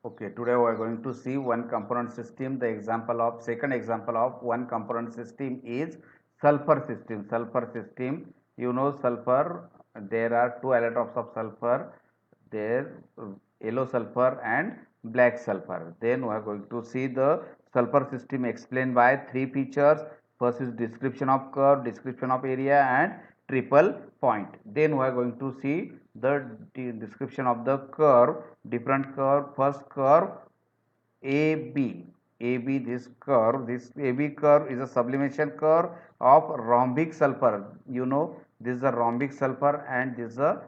Okay, today we are going to see one component system. The example of second example of one component system is sulfur system. Sulfur system, you know sulfur. There are two electrons of sulfur. There yellow sulfur and black sulfur. Then we are going to see the sulfur system explained by three features. First is description of curve, description of area, and triple point. Then we are going to see the description of the curve, different curve. First curve AB. AB, this AB curve is a sublimation curve of rhombic sulfur. You know, this is a rhombic sulfur and this is a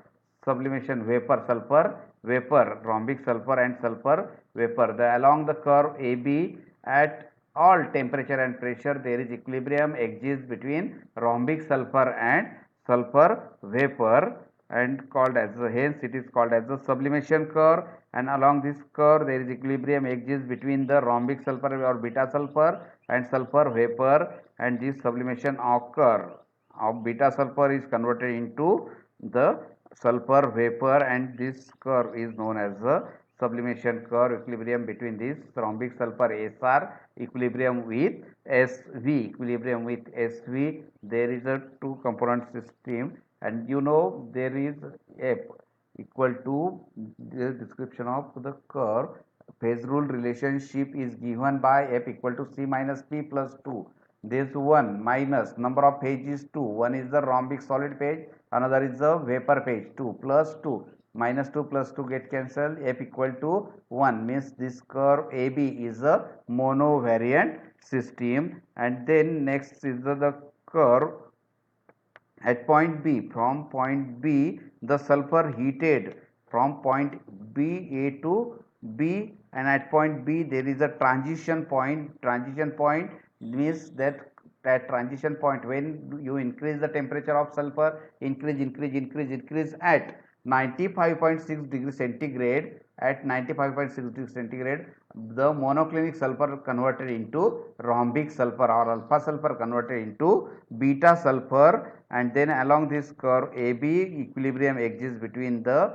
sublimation vapor sulfur vapor, rhombic sulfur and sulfur vapor. Along the curve AB at all temperature and pressure there is equilibrium exists between rhombic sulfur and sulfur vapor and called as hence it is called as the sublimation curve, and along this curve there is equilibrium exists between the rhombic sulfur or beta sulfur and sulfur vapor, and this sublimation occur of beta sulfur is converted into the sulfur vapor, and this curve is known as the sublimation curve. Equilibrium between this rhombic sulfur SR, equilibrium with SV, there is a two component system, and you know there is F equal to the description of the curve. Phase rule relationship is given by F equal to C minus P plus 2. This one minus number of phase is 2. One is the rhombic solid phase, another is the vapor phase 2 plus 2. Minus 2 plus 2 get cancelled. F equal to 1 means this curve AB is a monovariant system. And then next is the curve at point B. From point B the sulfur heated from point B A to B, and at point B there is a transition point. Transition point means that transition point when you increase the temperature of sulfur, increase at 95.6 degree centigrade. At 95.6 degree centigrade the monoclinic sulfur converted into rhombic sulfur or alpha sulfur converted into beta sulfur, and then along this curve AB equilibrium exists between the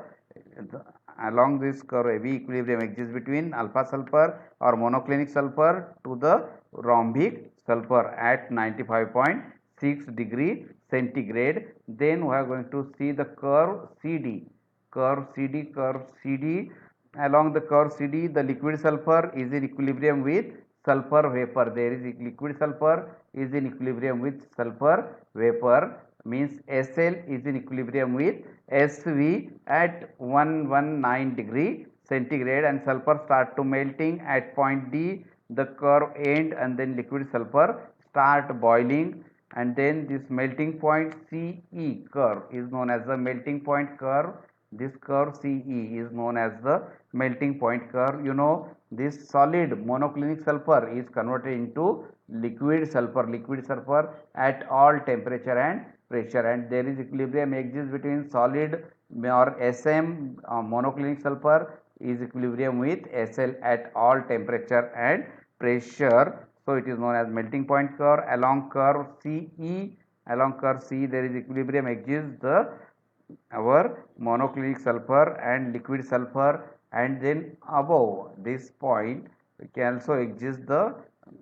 along this curve AB equilibrium exists between alpha sulfur or monoclinic sulfur to the rhombic sulfur at 95.6 degree centigrade. Then we are going to see the curve CD. Curve CD. Along the curve CD, the liquid sulfur is in equilibrium with sulfur vapor. There is liquid sulfur is in equilibrium with sulfur vapor, means SL is in equilibrium with SV at 119 degree centigrade, and sulfur start to melting at point D. The curve end and then liquid sulfur start boiling, and then this melting point CE curve is known as the melting point curve. This curve CE is known as the melting point curve. You know, this solid monoclinic sulfur is converted into liquid sulfur at all temperature and pressure, and there is equilibrium exists between solid or SM monoclinic sulfur is equilibrium with SL at all temperature and pressure. So it is known as melting point curve. Along curve CE, along curve C there is equilibrium exists the our monoclinic sulfur and liquid sulfur, and then above this point we can also exist the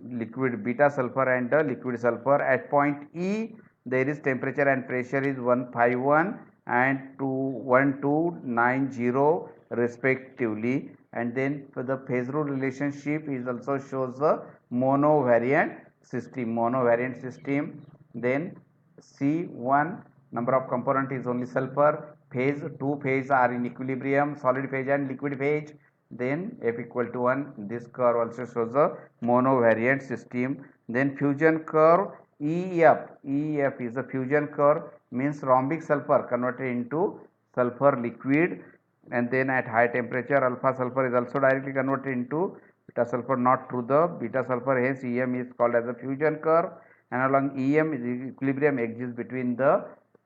liquid beta sulfur and the liquid sulfur. At point E there is temperature and pressure is 151 and 1290 respectively, and then for the phase rule relationship is also shows the monovariant system. Then C1 number of component is only sulfur. Phase, two phase are in equilibrium, solid phase and liquid phase. Then F equal to 1. This curve also shows a monovariant system. Then fusion curve EF is a fusion curve, means rhombic sulfur converted into sulfur liquid, and then at high temperature alpha sulfur is also directly converted into beta sulfur, not through the beta sulfur, hence EM is called as a fusion curve. And along EM is equilibrium exists between the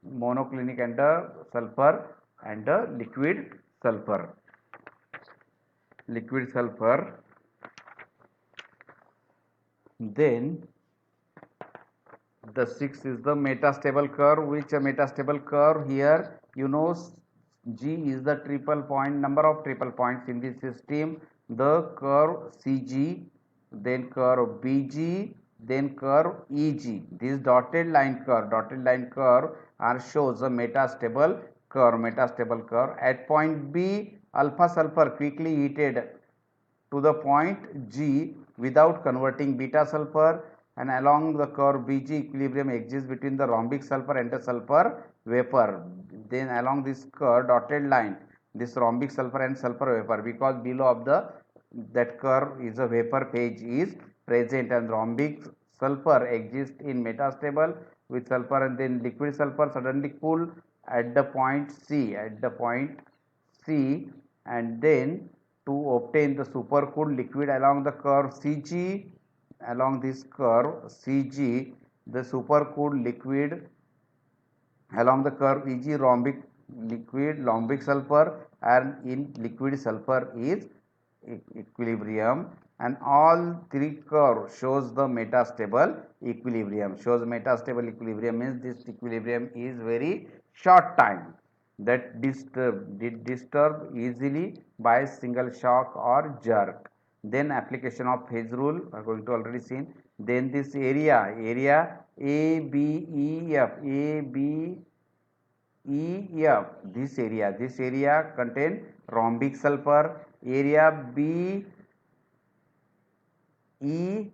monoclinic and the sulfur and the liquid sulfur. Then the sixth is the metastable curve, which a metastable curve here, you know, G is the triple point, number of triple points in this system. the curve CG, then curve BG, then curve EG. This dotted line curve are shows a metastable curve. At point B, alpha sulfur quickly heated to the point G without converting beta sulfur, and along the curve BG equilibrium exists between the rhombic sulfur and the sulfur vapor. Then along this curve dotted line, this rhombic sulfur and sulfur vapor, because below of the that curve is a vapor phase is present, and rhombic sulfur exists in metastable with sulfur, and then liquid sulfur suddenly cool at the point C, and then to obtain the supercooled liquid along the curve CG, along this curve CG, the supercooled liquid along the curve EG rhombic sulfur, and in liquid sulfur is equilibrium, and all three curve shows the metastable equilibrium. Shows metastable equilibrium means this equilibrium is very short time, that disturb easily by single shock or jerk. Then application of phase rule are going to already seen. Then this area ABEF, this area contain rhombic sulfur. Area E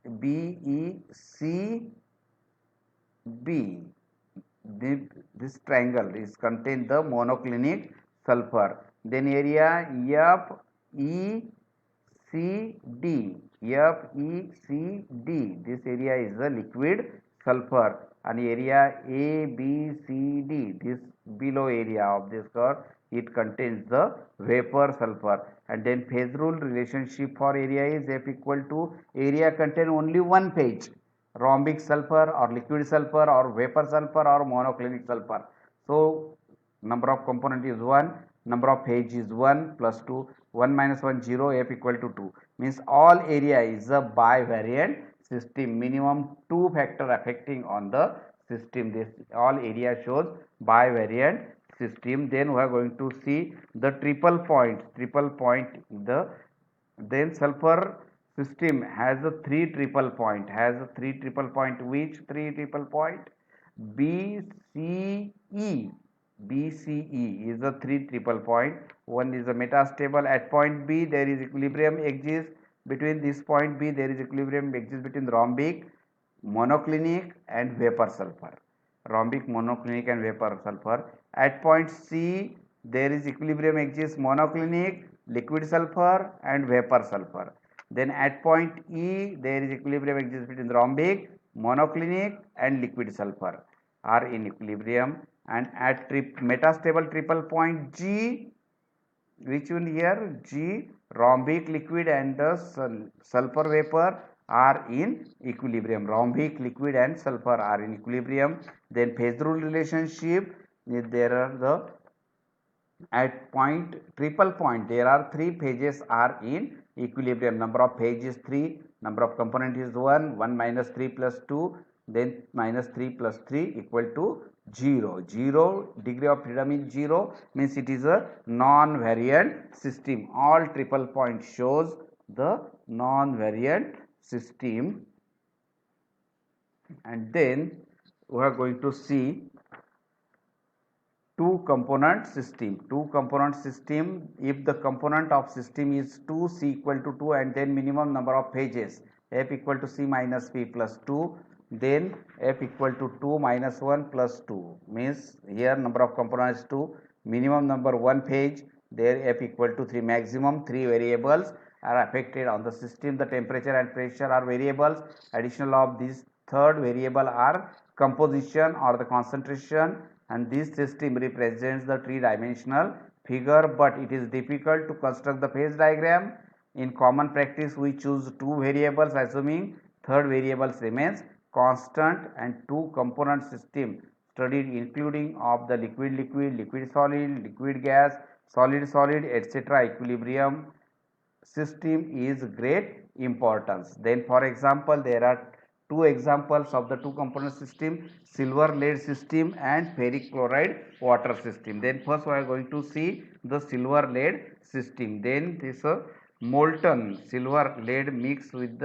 BECB, this triangle is contain the monoclinic sulfur. Then area FECD, this area is the liquid sulfur, and area ABCD, this below area of this curve, it contains the vapor sulfur. And then phase rule relationship for area is F equal to area contain only one phase, rhombic sulfur or liquid sulfur or vapor sulfur or monoclinic sulfur. So number of component is 1, number of phase is 1 plus 2, 1 minus 1 0, F equal to 2, means all area is a bivariant system, minimum 2 factor affecting on the system. This all area shows bivariant system. Then we are going to see the triple point, the then sulfur system has a three triple point, which three triple point? BCE, BCE is a three triple point. One is a metastable at point B, there is equilibrium exists between this point B, there is equilibrium exists between rhombic, monoclinic and vapor sulfur. Rhombic, monoclinic and vapor sulfur. At point C, there is equilibrium exists monoclinic, liquid sulfur and vapor sulfur. Then at point E, there is equilibrium exists between rhombic, monoclinic and liquid sulfur are in equilibrium. And at metastable triple point G, which one here? G, rhombic liquid and the sulfur vapor are in equilibrium. Rhombic liquid and sulfur are in equilibrium. Then phase rule relationship, there are the at point triple point, there are three phases are in equilibrium. Number of phases 3, number of component is 1, 1 minus 3 plus 2, then minus 3 plus 3 equal to 0. 0, degree of freedom is 0, means it is a non-variant system. All triple point shows the non-variant system. And then we are going to see two component system. If the component of system is 2, C equal to 2, and then minimum number of phases F equal to C minus P plus 2, then F equal to 2 minus 1 plus 2, means here number of components 2, minimum number 1 phase, there F equal to 3, maximum 3 variables are affected on the system. The temperature and pressure are variables. Additional of these third variable are composition or the concentration, and this system represents the three-dimensional figure, but it is difficult to construct the phase diagram. In common practice, we choose two variables assuming third variables remains constant, and two component system studied including of the liquid solid, liquid gas, solid etc. equilibrium system is great importance. Then for example, there are two examples of the two component system, silver lead system and ferric chloride water system. Then first we are going to see the silver lead system. Then this molten silver lead mixed with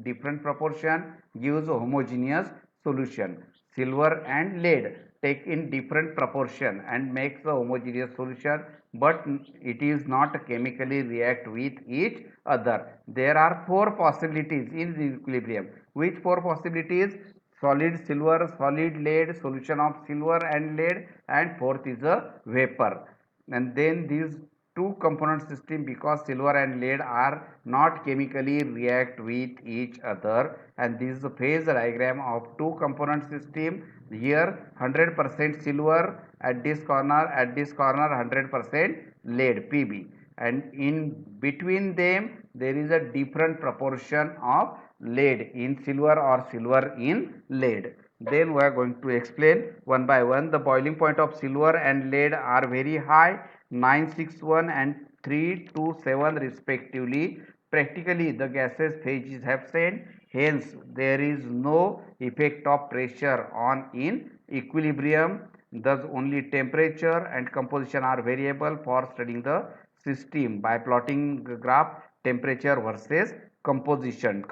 different proportion gives homogeneous solution. Silver and lead take in different proportion and makes a homogeneous solution, but it is not chemically react with each other. There are four possibilities in equilibrium. Which four possibilities? Solid silver, solid lead, solution of silver and lead, and fourth is a vapor. And then these two component system, because silver and lead are not chemically react with each other, and this is the phase diagram of two component system. Here 100% silver at this corner, at this corner 100% lead Pb, and in between them there is a different proportion of lead in silver or silver in lead. Then we are going to explain one by one. The boiling point of silver and lead are very high, 961 and 327 respectively. Practically the gases phase is absent, hence there is no effect of pressure on in equilibrium. Thus only temperature and composition are variable for studying the system by plotting graph temperature versus composition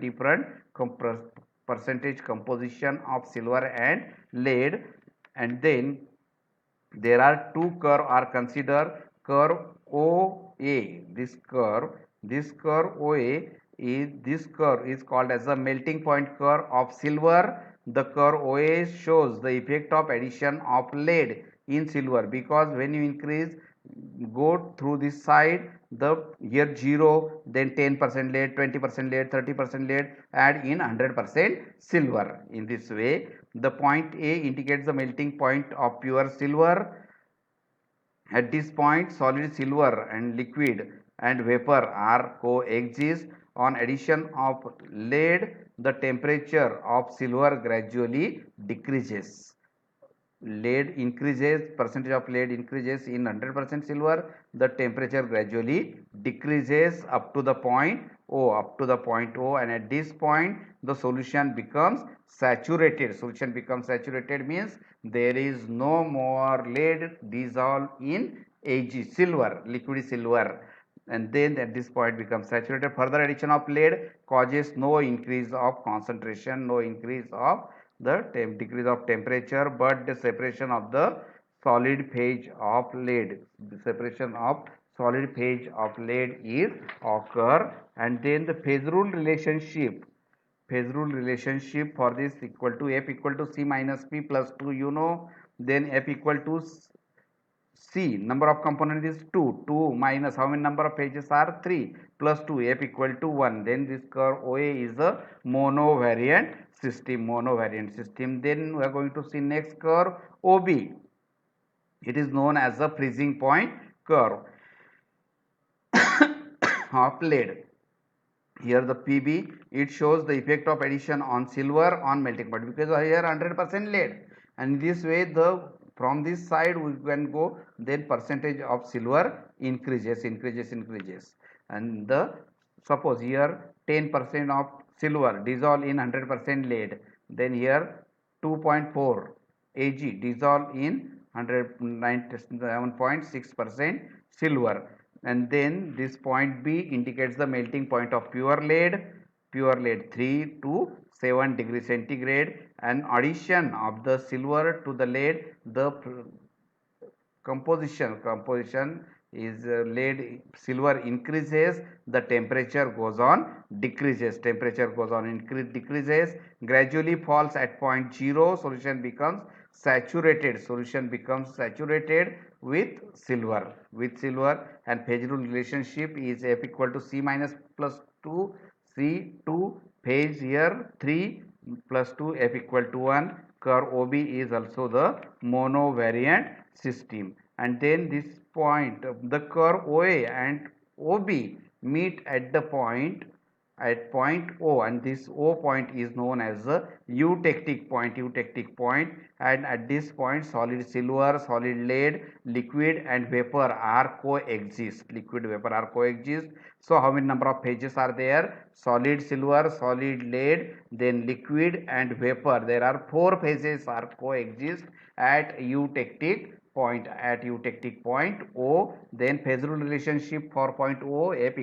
different percentage composition of silver and lead. And then there are two curve are considered. Curve OA, this curve OA is, this curve is called as the melting point curve of silver. The curve OA shows the effect of addition of lead in silver, because when you increase go through this side, the here 0, then 10% lead, 20% lead, 30% lead, add in 100% silver. In this way the point A indicates the melting point of pure silver. At this point solid silver and liquid and vapor are coexist. On addition of lead, the temperature of silver gradually decreases. Lead increases, percentage of lead increases in 100% silver, the temperature gradually decreases up to the point O, and at this point the solution becomes saturated. Solution becomes saturated means there is no more lead dissolved in Ag, silver, liquid silver, and then at this point becomes saturated. Further addition of lead causes no increase of concentration, no increase of the decrease of temperature, but the separation of the solid phase of lead, the separation of solid phase of lead is occur. And then the phase rule relationship for this equal to F equal to C minus P plus 2, you know. Then F equal to C, number of component is 2, 2 minus how many number of phases are 3, plus 2, F equal to 1. Then this curve OA is a monovariant system. Then we are going to see next curve OB. It is known as the freezing point curve of lead. Here the PB, it shows the effect of addition on silver on melting point, because here 100% lead, and this way the from this side we can go, then percentage of silver increases, and the suppose here 10% of silver dissolve in 100% lead, then here 2.4 Ag dissolve in 197.6% silver. And then this point B indicates the melting point of pure lead 3 to 7 degrees centigrade, and addition of the silver to the lead, the composition is lead silver increases, the temperature goes on decreases, decreases, gradually falls at point 0, solution becomes saturated, with silver, and phase rule relationship is F equal to C minus plus 2, C 2, phase here 3 plus 2, F equal to 1. Curve OB is also the monovariant system. And then this point, the curve OA and OB meet at the point O, and this O point is known as the eutectic point, and at this point solid silver, solid lead, liquid and vapor are coexist, So how many number of phases are there? Solid silver, solid lead, then liquid and vapor. There are 4 phases are coexist at eutectic point at eutectic point O, then phase rule relationship for point O, F